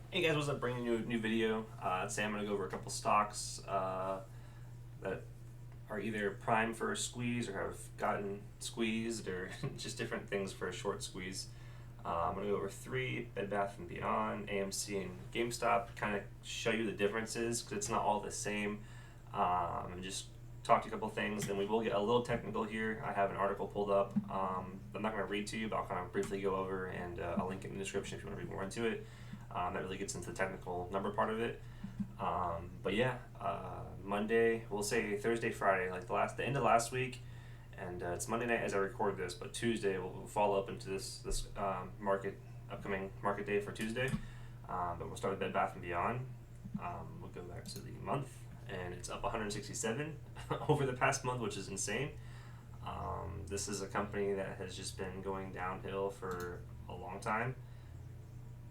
Hey guys, what's up? Bringing you a new video. Today I'm going to go over a couple stocks that are either prime for a squeeze or have gotten squeezed or just different things for a short squeeze. I'm going to go over three: Bed Bath & Beyond, AMC, and GameStop. Kind of show you the differences because it's not all the same. And just talk to you a couple things. Then we will get a little technical here. I have an article pulled up. I'm not going to read to you, but I'll kind of briefly go over, and I'll link it in the description if you want to read more into it. That really gets into the technical number part of it. But yeah, Monday, we'll say Thursday, Friday, like the end of last week, and it's Monday night as I record this. But Tuesday we'll follow up into this upcoming market day for Tuesday. But we'll start with Bed Bath & Beyond. We'll go back to the month, and it's up 167 over the past month, which is insane. This is a company that has just been going downhill for a long time.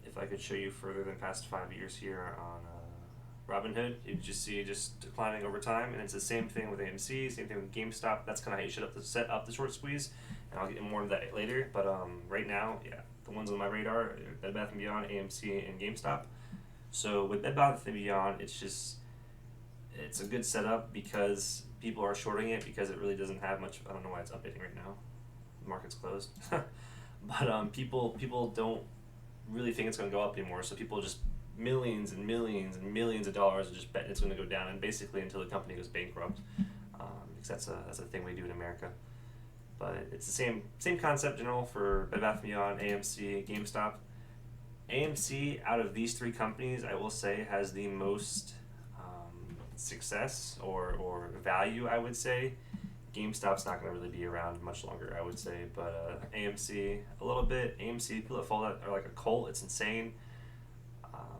If I could show you further than past 5 years here on Robinhood, you'd just see just declining over time, and it's the same thing with AMC, same thing with GameStop. That's kind of how you should set up the short squeeze, and I'll get more into that later. But right now, yeah, the ones on my radar are Bed Bath & Beyond, AMC, and GameStop. So with Bed Bath & Beyond, it's a good setup because people are shorting it because it really doesn't have much. I don't know why it's updating right now. The market's closed, but people don't really think it's going to go up anymore. So people just millions and millions and millions of dollars are just betting it's going to go down, and basically until the company goes bankrupt, because that's a thing we do in America. But it's the same concept general for Bed Bath & Beyond, AMC, GameStop. AMC out of these three companies, I will say, has the most success or value, I would say. GameStop's not going to really be around much longer, I would say, but AMC a little bit. AMC, people that follow that are like a cult. It's insane,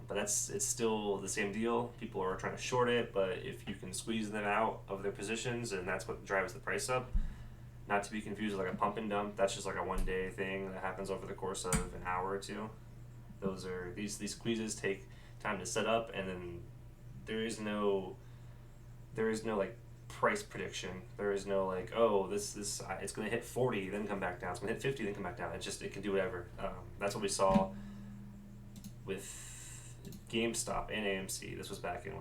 but it's still the same deal. People are trying to short it, but if you can squeeze them out of their positions, and that's what drives the price up. Not to be confused with like a pump and dump. That's just like a one-day thing that happens over the course of an hour or two. These squeezes take time to set up, and then there is no like price prediction. There is no like, oh, this it's going to hit 40 then come back down, it's going to hit 50 then come back down. It can do whatever. That's what we saw with GameStop and AMC. This was back in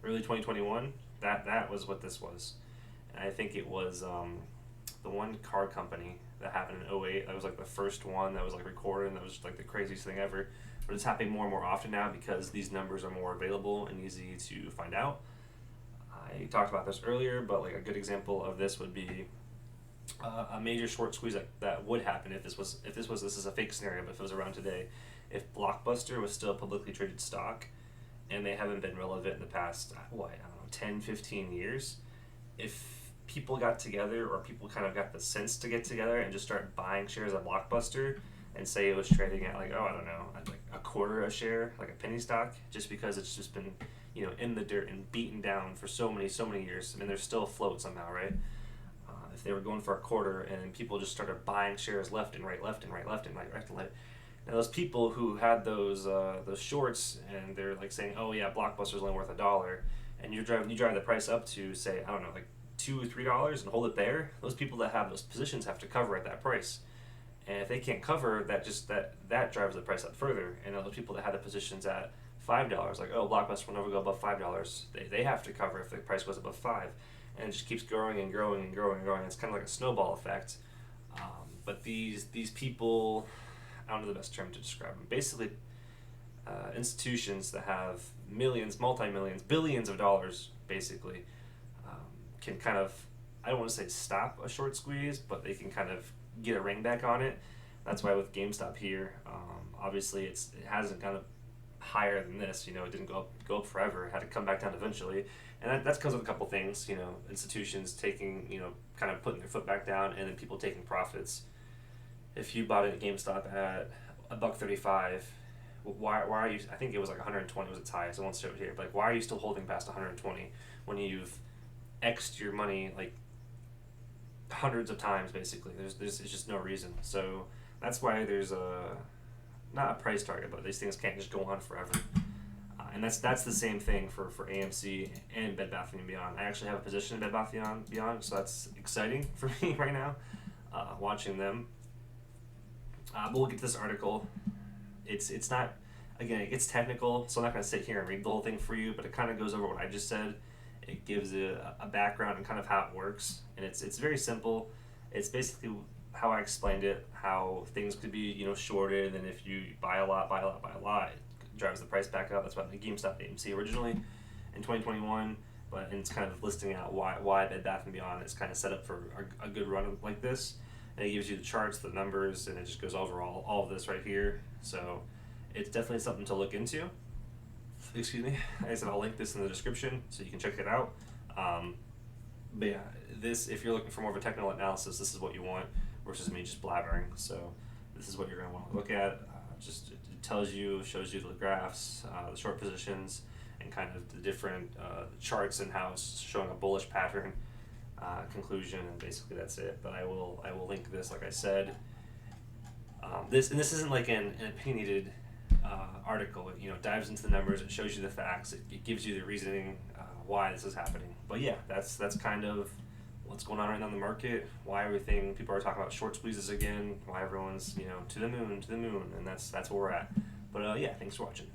early 2021. That was what this was. And I think it was the one car company that happened in '08. That was like the first one that was like recorded, and that was just like the craziest thing ever. But it's happening more and more often now because these numbers are more available and easy to find out. I talked about this earlier, but like a good example of this would be a major short squeeze that would happen if this is a fake scenario, but if it was around today, if Blockbuster was still a publicly traded stock, and they haven't been relevant in the past, I don't know, 10, 15 years, if people got together, or people kind of got the sense to get together and just start buying shares of Blockbuster, and say it was trading at like, I don't know, at like a quarter a share, like a penny stock, just because it's just been in the dirt and beaten down for so many years. I mean, they're still afloat somehow, right? If they were going for a quarter and people just started buying shares left and right, left and right, left and right, left and right. Now those people who had those shorts, and they're like saying, oh yeah, Blockbuster's only worth $1, and you drive the price up to, say, I don't know, like $2 or $3 and hold it there. Those people that have those positions have to cover at that price. And if they can't cover that, that drives the price up further. And those people that had the positions at $5, like, oh, Blockbuster will never go above $5. They have to cover if the price goes above $5, and it just keeps growing and growing and growing and growing. It's kind of like a snowball effect. But these people, I don't know the best term to describe them. Basically, institutions that have millions, multi-millions, billions of dollars, basically, can kind of, I don't want to say stop a short squeeze, but they can kind of get a ring back on it. That's why with GameStop here, obviously it hasn't gone up higher than this. It didn't go up forever. It had to come back down eventually, and that comes with a couple things. Institutions taking, kind of putting their foot back down, and then people taking profits. If you bought it at GameStop at $1.35, why are you? I think it was like 120 was its highest. I won't show it here, but like, why are you still holding past 120 when you've X'd your money like hundreds of times? Basically, there's just no reason. So that's why there's not a price target, but these things can't just go on forever. And that's the same thing for AMC and Bed Bath & Beyond. I actually have a position in Bed Bath & Beyond, so that's exciting for me right now, watching them. But we'll get to this article. It's not again, it gets technical, so I'm not going to sit here and read the whole thing for you, but it kind of goes over what I just said. It gives a background and kind of how it works, and it's very simple. It's basically how I explained it, how things could be, you know, shorted, and if you buy a lot, it drives the price back up. That's what the GameStop AMC originally in 2021, but it's kind of listing out why Bed Bath & Beyond is kind of set up for a good run like this. And it gives you the charts, the numbers, and it just goes over all of this right here. So it's definitely something to look into. Excuse me. Like I said, I'll link this in the description so you can check it out. But yeah, this, if you're looking for more of a technical analysis, this is what you want versus me just blabbering. So this is what you're going to want to look at. Just it tells you, shows you the graphs, the short positions, and kind of the different charts and how it's showing a bullish pattern conclusion, and basically that's it. But I will link this, like I said. This isn't like an opinionated article. It, you know, dives into the numbers, it shows you the facts, it gives you the reasoning why this is happening. But yeah, that's kind of what's going on right now in the market, why people are talking about short squeezes again, why everyone's, you know, to the moon, and that's where we're at. But yeah, thanks for watching.